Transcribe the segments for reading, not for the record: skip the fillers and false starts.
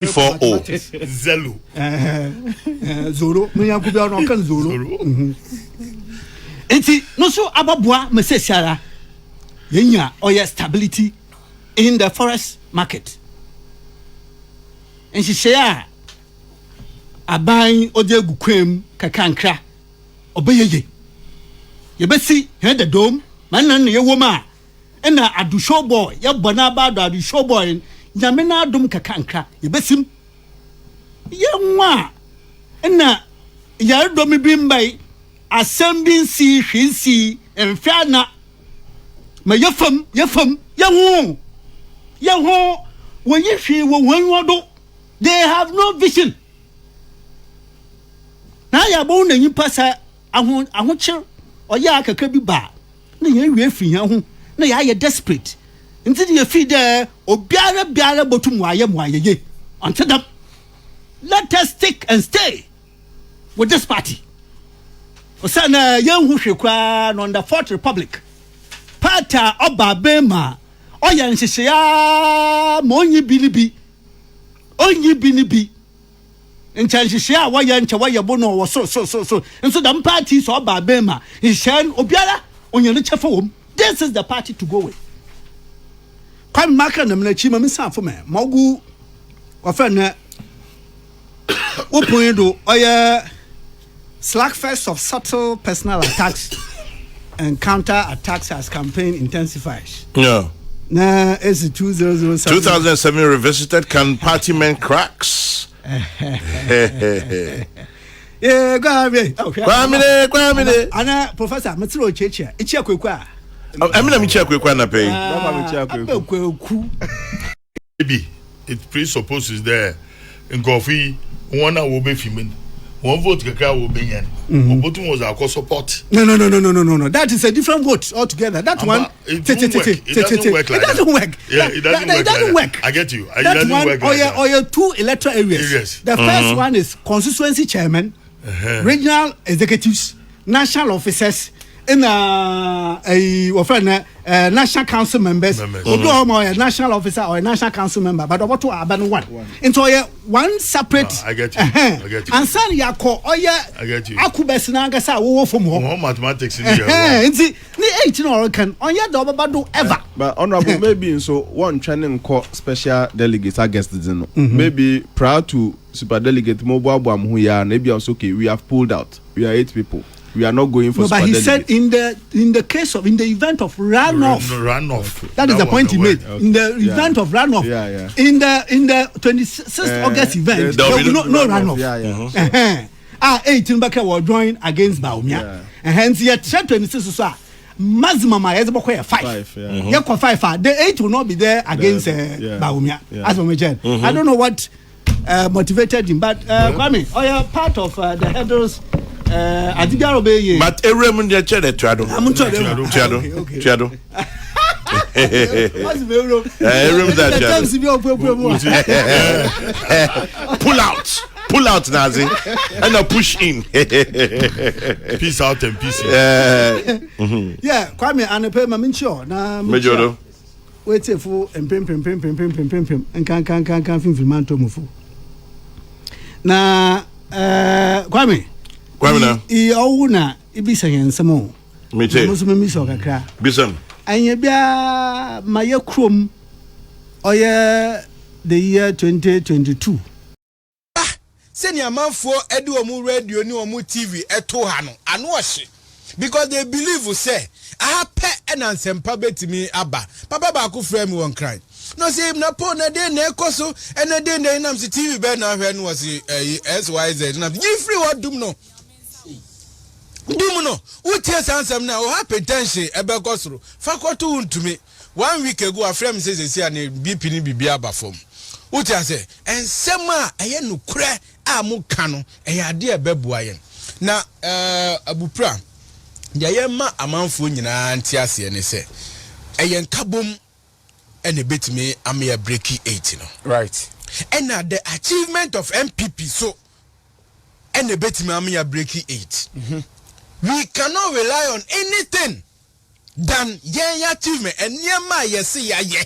Zelo. Zoro. Me yankubi ono kan Zoro. Enti no so ababua mesesiara. Yenya oya stability in the forest market. And she say aban ode gukwem kakankra obeyeye. Yebesi head the dome man na ye woma na adu show boy ye bona ba adu show boy nyame na adum kakankra yebesim ye nwa na ya dom bi mbai asem bi nsi hwinsi emfa na ma yefam ye ho wo yehwe wo wanwodo. They have no vision. Na ya bo na nyipa sa ahocher oya akaka bi ba na ye wie fi han ho na ya ye desperate nti de fi there obiara botum waye ye until them let us stick and stay with this party. Osana yan hu hwekwa on the Fourth Republic pata oba bema oya nhihye ya monyi binibi onyi binibi nchahye a waya nche waya bono wo so nso the party so oba bema ihyan obiara onyane chefa wom. This is the party to go with. Kwame maka na mnachi ma msanfo me mogu wafa na opunyedo oya slackfest of subtle personal attacks and counter attacks as campaign intensifies. Yeah. Na is 2007 revisited. Can party men cracks? Yeah, go ahead. Okay. Kwamine. Ana professor Matiro Cheche. Ichi akwekwa. Amina mi chekwa na pay. Maybe it presupposes there in coffee one will be female. One vote will be yan. Obotum was our support. No. That is a different vote altogether. That one it doesn't work like that. Yeah, it doesn't work. I get you. It doesn't work like that. Or your two electoral areas. The first one is constituency chairman, regional executives, national officers, and national council members. A national officer or a national council member, but what to abandon one. Into one separate. No, I get you. And son yako I get you. Akubesina gasa wo from more mathematics in here. Nti ni 18 or can on ya do babado ever. But honorable maybe so one training call special delegates against the maybe prior to super delegate mobile bam who ya maybe also okay we have pulled out. We are 8 people. We are not going for. No, but he said in the event of runoff. Runoff. That is the point he made. Okay. In the event of runoff. Yeah. In the 26th August event, there will be no runoff. 18 Baka will join against Baumia. And hence yet 26 so maximum is about 5. Yeah, 5. The 8 will not be there against Baumia. As we mentioned. I don't know what motivated him, but Kwame, you're part of the headers. But everyone there chere tuado. Pull out Nazi and a push in. Peace out and peace in. Yeah, Kwame and pay my mincho na Majoro. Wait for and pim and can film manto mufu. Na Kwame na ibisa yensamo mete muso memiso kakra bisam anya bia maye krom oye the year 2022 seni amanfo edi omu radio ni omu TV eto ha no ano ohye because they believe say ahape enansempa betimi aba papa ba ko frame won cry no say na po na dey na ekoso ena dey na nam si TV be na hwe no was SYZ na you free what dum no Dumuno, who tears answer now, happy tension, ebe kosro. Fakoto untumi. 1 week ago, a friend says, "See, and BP ni bibia bafom." What I say, and sema ayenu kure amu kano, dear bebuayen. Na abupra, yayema amanfo nyina antiase ne se. Ayen kabum and a bit me amia breaky 8 no. Right. And the achievement of MPP so and a bit me amia breaky 8. We cannot rely on anything than ye achievement and ye ma ye see ya ye.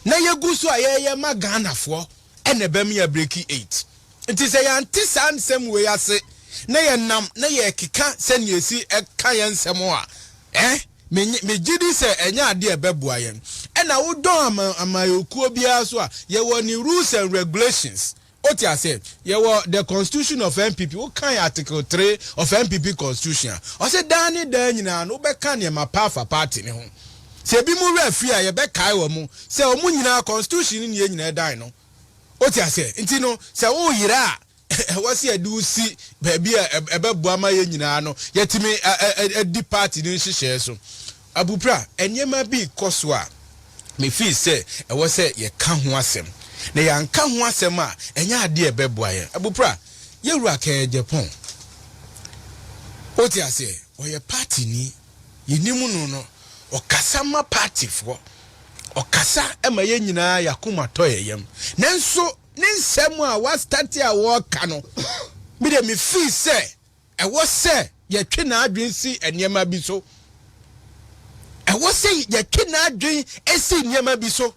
Na ye gusu ye ma Ghana for ene be me breaki 8 nti say yanti san sem we ase na ye nam na ye keka seniesi eka ye nsem a me gidi se enya ade ebeboa ye na wo don amayokuo bia so a ye woni rules and regulations oti ase ye wo the constitution of NPP wo kan article 3 of NPP constitution o se dan ni dan nyina no be kan ye mapafa party ne ho se bi mu refi a ye be kai wo mu se o mu nyina constitution ni ye nyina dan no oti ase nti no se wo yira wasi adu si baby ebeboa ma ye nyina no yetimi edi party ni hihye so abupra enyema bi koso a me feel say e wo say ye ka ho asem na ya nka ho asem a enya ade ebeboa ye abupra ye wura ka Japan oti ase oye party ni yenimu no okasa ma party fo okasa ema ye nyina yakoma toye yem nanso ninsem a wa start a wo ka no bi de me feel say e wo say ye twe na adwen si enyema bi so e wo say ye twe na adwen esi enyema bi so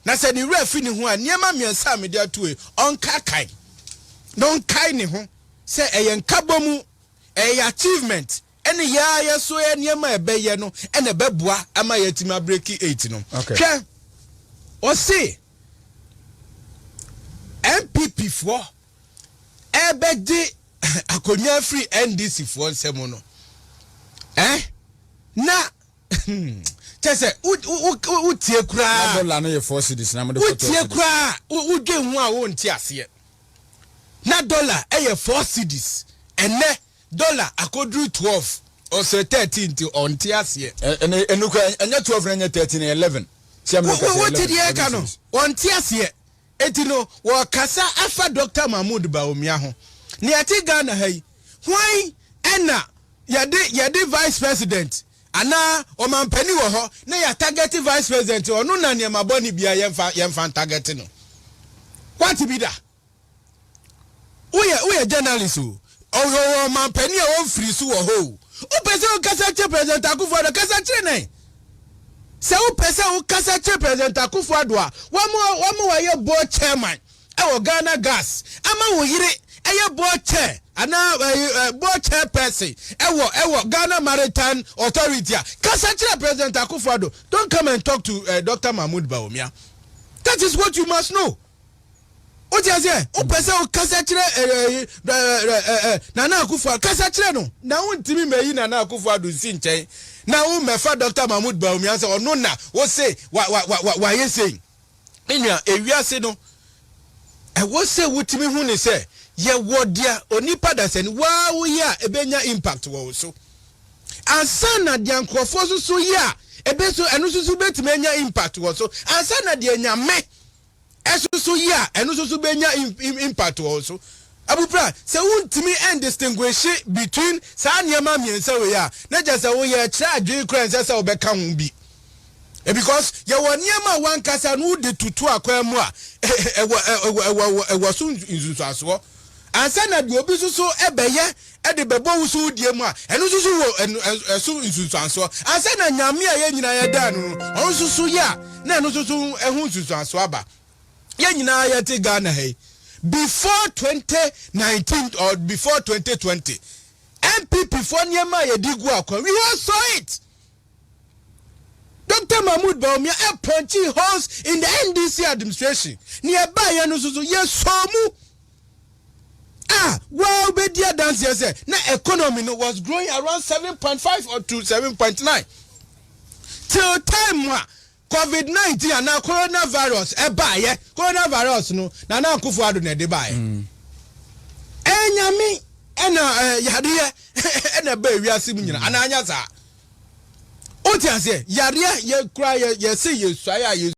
na se ni refi ni ho a enyema miensa me de atoe onka kai don kai ni ho say e ye nkabomu e achievement ene ya so enyema ebeye no ene beboa ama yetima breaki 8 no hwe o say NPP for ebedi akonya free NDC for nsemo no na chese u tie kura dollar no ye 4 cedis na mo de u tie kura u dwe hu a wo nti ase na dollar e ye 4 cedis ene dollar akodru 12 or say 13 to on ti ase enu kwa enya 12 na enya 13 na 11 siam no ka 11 wo ti die ka no on ti ase etino wo kasa afa Dr. Mahmoud Bawumia ho ne ati Ghana hai hwan ena yade vice president ana o mampani wo ho na ya target vice president onu na ne maboni bia yemfa target no what be that we journalist o mampani o free so wo ho o pese o kasa che president Akufo-Addo kasa che nei se o pese o kasa che president Akufo-Addo a wo wa ye board chairman e wo Ghana Gas ama wo yire e ye board chair ana board chair person e wo Ghana Maritime Authority kasa che president Akufo-Addo don't come and talk to Dr. Mahmoud Bawumia. That is what you must know. O ti ase o pese o kasa che Nana Akufo-Addo kasa che no na wontimi meyi Nana Akufo-Addo si nchen na wo mefa Dr. Mahmoud Bawumia say ono na wo say wa ye say enua ewiase no e wo say wotimi hu ne say ye wodia onipa da se ni wa wo ya ebenya impact wo so ansana dia nkrofo so ya ebeso enu so betime nya impact wo so ansana dia nyame esusu ya enu so benya impact wo so abupra se wuntimi and distinguish between sa niema miensa we ya na just wo ye kira adwe kran se obeka ho bi because ye wo niema wan kasa no de tutu akwa mu a ewo so nzuzu aso ansa na de obi susu ebeye e de bebo wusu die mu a enu susu wo esu nzuzu aso ansa na nyame a ye nyina ye da no on susu ya na enu susu ehu nzuzu aso aba ye nyina ye te Ghana hey before 2019 or before 2020 NPP for niema ye digu akwa we all saw it. Dr. Mahmoud Bawumia a punchy holes in the NDC administration nearby ya no susu ye somu well be dear dance say na economy no was growing around 7.5 or to 7.9 till time COVID-19 and now coronavirus coronavirus no na Akufo-Addo na de bae enyami ena yade ena ba wiase mu nyina ananya sa o ti ase yare ye kura ye say ye swaya ye